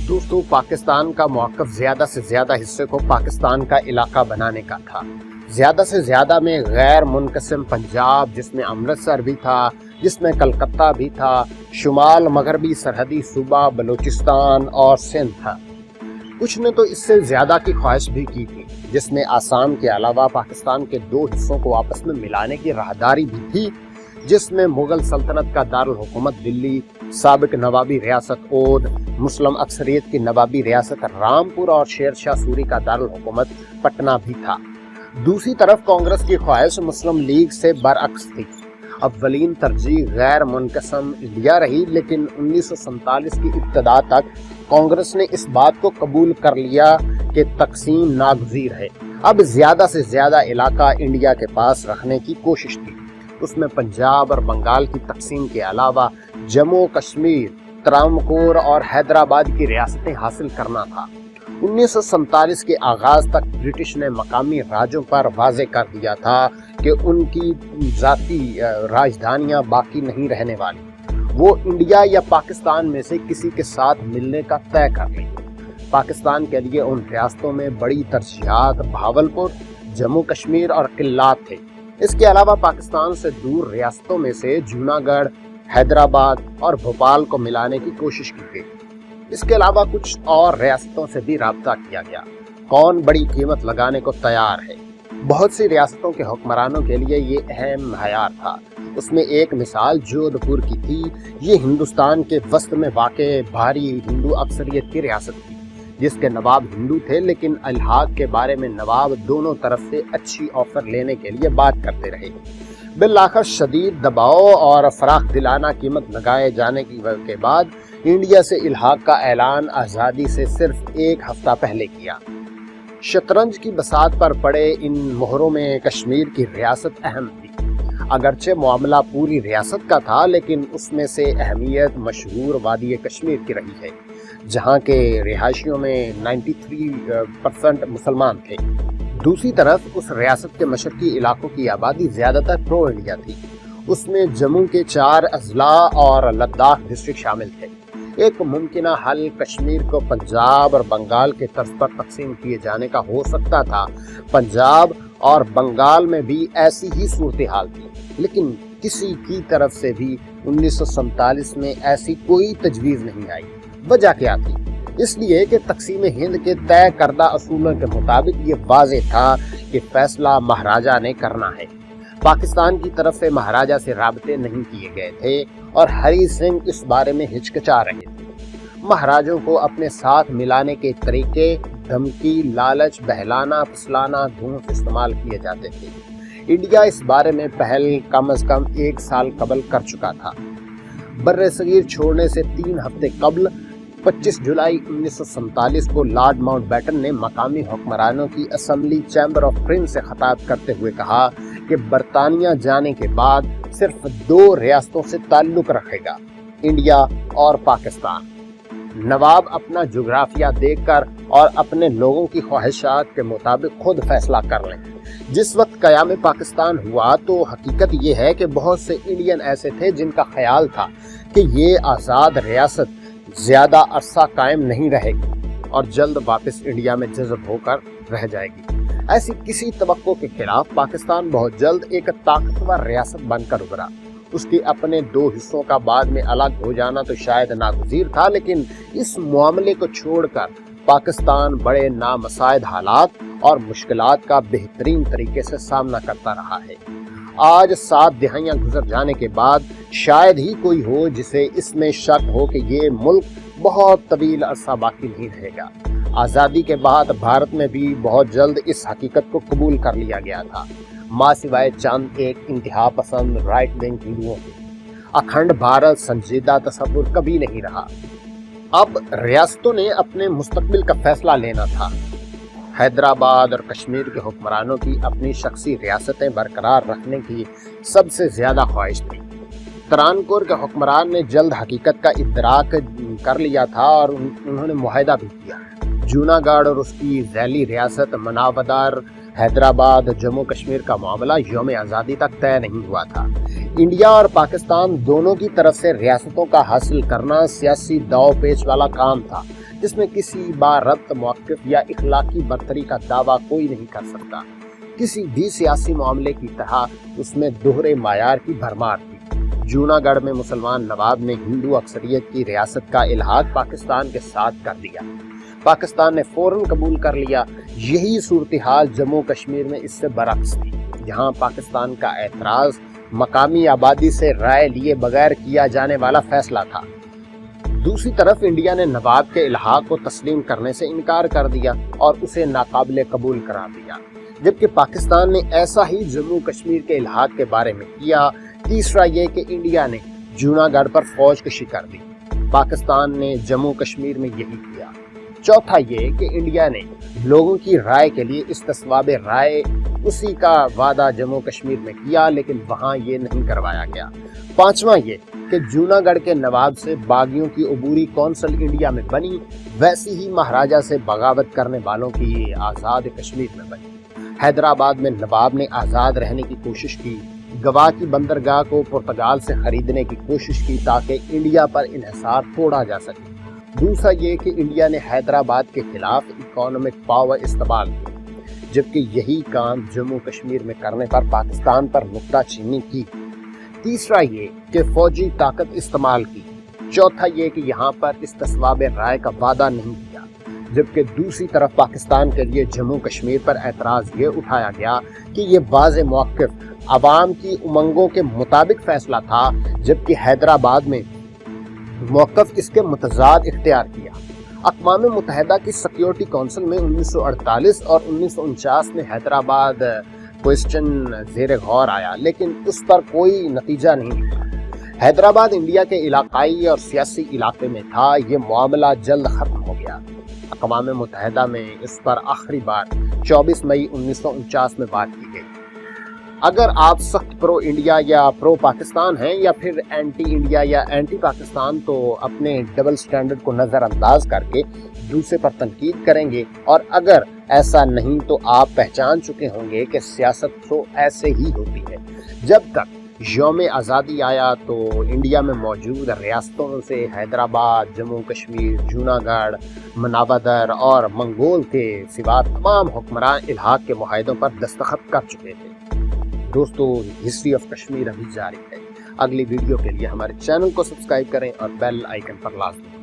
दोस्तों, पाकिस्तान का मौक़िफ़ ज़्यादा से ज़्यादा हिस्से को पाकिस्तान का इलाका बनाने का था। ज़्यादा से ज़्यादा में गैर मुनक़सिम पंजाब, जिसमें अमृतसर भी था, जिसमें कलकत्ता भी था, शुमाल मगरबी सरहदी सूबा बलूचिस्तान और सिंध था। कुछ ने तो इससे ज़्यादा की ख्वाहिश भी की थी, जिसमें आसाम के अलावा पाकिस्तान के दो हिस्सों को आपस में मिलाने की राहदारी भी थी, जिसमें मुगल सल्तनत का दारुल हुकूमत दिल्ली, साबिक नवाबी रियासत ओध, मुस्लिम अक्सरियत की नवाबी रियासत रामपुर और शेर शाह सूरी का दारुल हुकूमत पटना भी था। दूसरी तरफ कांग्रेस की ख्वाहिश मुस्लिम लीग से बरअक्स थी। अव्वलीन तरजीह गैर मुनक़सिम इंडिया रही, लेकिन 1947 की इब्तिदा तक कांग्रेस ने इस बात को कबूल कर लिया कि तकसीम नागज़ीर है। अब ज़्यादा से ज़्यादा इलाका इंडिया के पास रखने की कोशिश थी। उसमें पंजाब और बंगाल की तकसीम के अलावा जम्मू कश्मीर, त्रावणकोर और हैदराबाद की रियासतें हासिल करना था। 1947 के आगाज तक ब्रिटिश ने मकामी राज्यों पर वाज़े कर दिया था कि उनकी ज़ाती राजधानियां बाकी नहीं रहने वाली। वो इंडिया या पाकिस्तान में से किसी के साथ मिलने का तय कर लें। पाकिस्तान के लिए उन रियासतों में बड़ी तरजीहात भावलपुर, जम्मू कश्मीर और किल्लात थे। इसके अलावा पाकिस्तान से दूर रियासतों में से जूनागढ़, हैदराबाद और भोपाल को मिलाने की कोशिश की गई। इसके अलावा कुछ और रियासतों से भी राब्ता किया गया। कौन बड़ी कीमत लगाने को तैयार है? बहुत सी रियासतों के हुक्मरानों के लिए ये अहम हयार था। उसमें एक मिसाल जोधपुर की थी। ये हिंदुस्तान के वस्त में वाक़े भारी हिंदू अक्सरियत की रियासत थी, जिसके नवाब हिंदू थे, लेकिन इल्हाक के बारे में नवाब दोनों तरफ से अच्छी ऑफर लेने के लिए बात करते रहे। बिलाखिर शदीद दबाव और फराख दिलाना कीमत लगाए जाने के बाद इंडिया से इल्हाक का ऐलान आज़ादी से सिर्फ एक हफ्ता पहले किया। शतरंज की बसात पर पड़े इन मोहरों में कश्मीर की रियासत अहम थी। अगरचे मामला पूरी रियासत का था, लेकिन उसमें से अहमियत मशहूर वादी कश्मीर की रही है, जहाँ के रिहायशियों में 93% मुसलमान थे। दूसरी तरफ उस रियासत के मशरकी इलाकों की आबादी ज़्यादातर प्रो इंडिया थी। उसमें जम्मू के 4 अजला और लद्दाख डिस्ट्रिक्ट शामिल थे। एक मुमकिन हल कश्मीर को पंजाब और बंगाल के तर्ज पर तकसीम किए जाने का हो सकता था। पंजाब और बंगाल में भी ऐसी ही सूरत हाल थी, लेकिन किसी की तरफ से भी 1947 में ऐसी कोई तजवीज़ नहीं आई। वजह क्या थी? इसलिए कि तकसीम हिंद के तय करदा असूलों के मुताबिक ये वाज़े था कि फैसला महाराजा ने करना है। पाकिस्तान की तरफ से महाराजा से राबते नहीं किए गए थे और हरी सिंह इस बारे में हिचकिचा रहे थे। महाराजों को अपने साथ मिलाने के तरीके धमकी, लालच, बहलाना, फुसलाना, धूम इस्तेमाल किए जाते थे। इंडिया इस बारे में पहल कम से कम 1 साल कबल कर चुका था। बर्र-ए-सगीर छोड़ने से 3 हफ्ते कबल 25 जुलाई 1947 को लॉर्ड माउंटबेटन ने मकामी हुक्मरानों की असेंबली चैम्बर ऑफ प्रिंस से खिताब करते हुए कहा कि बरतानिया जाने के बाद सिर्फ 2 रियासतों से ताल्लुक रखेगा, इंडिया और पाकिस्तान। नवाब अपना जोग्राफिया देखकर और अपने लोगों की ख्वाहिशात के मुताबिक खुद फैसला कर लें। जिस वक्त क़याम पाकिस्तान हुआ तो हकीकत ये है कि बहुत से इंडियन ऐसे थे जिनका ख्याल था कि ये आज़ाद रियासत ज़्यादा अरसा कायम नहीं रहेगी और जल्द वापस इंडिया में जज़ब होकर रह जाएगी। ऐसी किसी तवक्को के खिलाफ पाकिस्तान बहुत जल्द एक ताकतवर रियासत बनकर उभरा। उसके अपने 2 हिस्सों का बाद में अलग हो जाना तो शायद नागुज़ीर था, लेकिन इस मामले को छोड़कर पाकिस्तान बड़े नामसाइद हालात और मुश्किलात का बेहतरीन तरीके से सामना करता रहा है। आज 7 दिहाइयां गुजर जाने के बाद शायद ही कोई हो जिसे इसमें शक हो कि ये मुल्क बहुत तवील अरसा बाकी नहीं रहेगा। आज़ादी के बाद भारत में भी बहुत जल्द इस हकीकत को कबूल कर लिया गया था। माँ सिवाय चंद एक इंतहा पसंद राइट विंग हिंदुओं के अखंड भारत संजीदा तस्वुर कभी नहीं रहा। अब रियासतों ने अपने मुस्तकबिल का फैसला लेना था। हैदराबाद और कश्मीर के हुक्मरानों की अपनी शख्सी रियासतें बरकरार रखने की सबसे ज़्यादा ख्वाहिश थी। त्रावणकोर के हुक्मरान ने जल्द हकीकत का इदराक कर लिया था और उन्होंने मुआहदा भी किया। जूनागढ़ और उसकी झैली रियासत मनावदार हैदराबाद, जम्मू कश्मीर का मामला यौम आज़ादी तक तय नहीं हुआ था। इंडिया और पाकिस्तान दोनों की तरफ से रियासतों का हासिल करना सियासी दाव पेच वाला काम था, जिसमें किसी बारब्त मौक़िफ़ या इखलाकी बरतरी का दावा कोई नहीं कर सकता। किसी भी सियासी मामले की तरह उसमें दोहरे मायार की भरमार थी। जूनागढ़ में मुसलमान नवाब ने हिंदू अक्सरियत की रियासत का इल्हाक पाकिस्तान के साथ कर दिया। पाकिस्तान ने फौरन कबूल कर लिया। यही सूरत-ए-हाल जम्मू कश्मीर में इससे बरअक्स थी। यहाँ पाकिस्तान का एतराज़ मकामी आबादी से राय लिए बगैर किया जाने वाला फैसला था। दूसरी तरफ इंडिया ने नवाब के इल्हाक को तस्लीम करने से इनकार कर दिया और उसे नाकाबिले कबूल करार दिया, जबकि पाकिस्तान ने ऐसा ही जम्मू कश्मीर के इल्हाक के बारे में किया। तीसरा ये कि इंडिया ने जूनागढ़ पर फौज कशी कर दी। पाकिस्तान ने जम्मू कश्मीर में यही किया। चौथा ये कि इंडिया ने लोगों की राय के लिए इस्तिस्वाब राय उसी का वादा जम्मू कश्मीर में किया, लेकिन वहां ये नहीं करवाया गया। पांचवा ये कि जूनागढ़ के नवाब से बागियों की अबूरी कौंसिल इंडिया में बनी, वैसी ही महाराजा से बगावत करने वालों की आज़ाद कश्मीर में बनी। हैदराबाद में नवाब ने आज़ाद रहने की कोशिश की। गवा की बंदरगाह को पुर्तगाल से खरीदने की कोशिश की ताकि इंडिया पर इन्हिसार तोड़ा जा सके। दूसरा ये कि इंडिया ने हैदराबाद के खिलाफ इकोनॉमिक पावर इस्तेमाल की, जबकि यही काम जम्मू कश्मीर में करने पर पाकिस्तान पर नुक्ताचीनी की। तीसरा ये कि फौजी ताकत इस्तेमाल की। चौथा ये कि यहाँ पर इस्तिस्वाब राय का वादा नहीं किया, जबकि दूसरी तरफ पाकिस्तान के लिए जम्मू कश्मीर पर एतराज़ ये उठाया गया कि ये वाज़े मौक़िफ़ अवाम की उमंगों के मुताबिक फैसला था, जबकि हैदराबाद में मौक़िफ़ इसके मुतज़ाद इख्तियार किया। अक़वाम मुत्तहिदा की सिक्योरिटी काउंसिल में 1948 और 1949 में हैदराबाद क्वेश्चन ज़ेर गौर आया, लेकिन उस पर कोई नतीजा नहीं निकला। हैदराबाद इंडिया के इलाकाई और सियासी इलाके में था। ये मामला जल्द ख़त्म हो गया। अक़वाम मुत्तहिदा में इस पर आखिरी बार 24 मई 1949 में बात की गई। अगर आप सख्त प्रो इंडिया या प्रो पाकिस्तान हैं या फिर एंटी इंडिया या एंटी पाकिस्तान, तो अपने डबल स्टैंडर्ड को नज़रअंदाज करके दूसरे पर तनकीद करेंगे, और अगर ऐसा नहीं तो आप पहचान चुके होंगे कि सियासत तो ऐसे ही होती है। जब तक यौम आज़ादी आया तो इंडिया में मौजूद रियासतों से हैदराबाद, जम्मू कश्मीर, जूनागढ़, मनावदर और मंगोल के सिवा तमाम हुक्मरान इल्हाक के मुआहदों पर दस्तखत कर चुके थे। दोस्तों, हिस्ट्री ऑफ कश्मीर अभी जारी है। अगली वीडियो के लिए हमारे चैनल को सब्सक्राइब करें और बेल आइकन पर लाजमी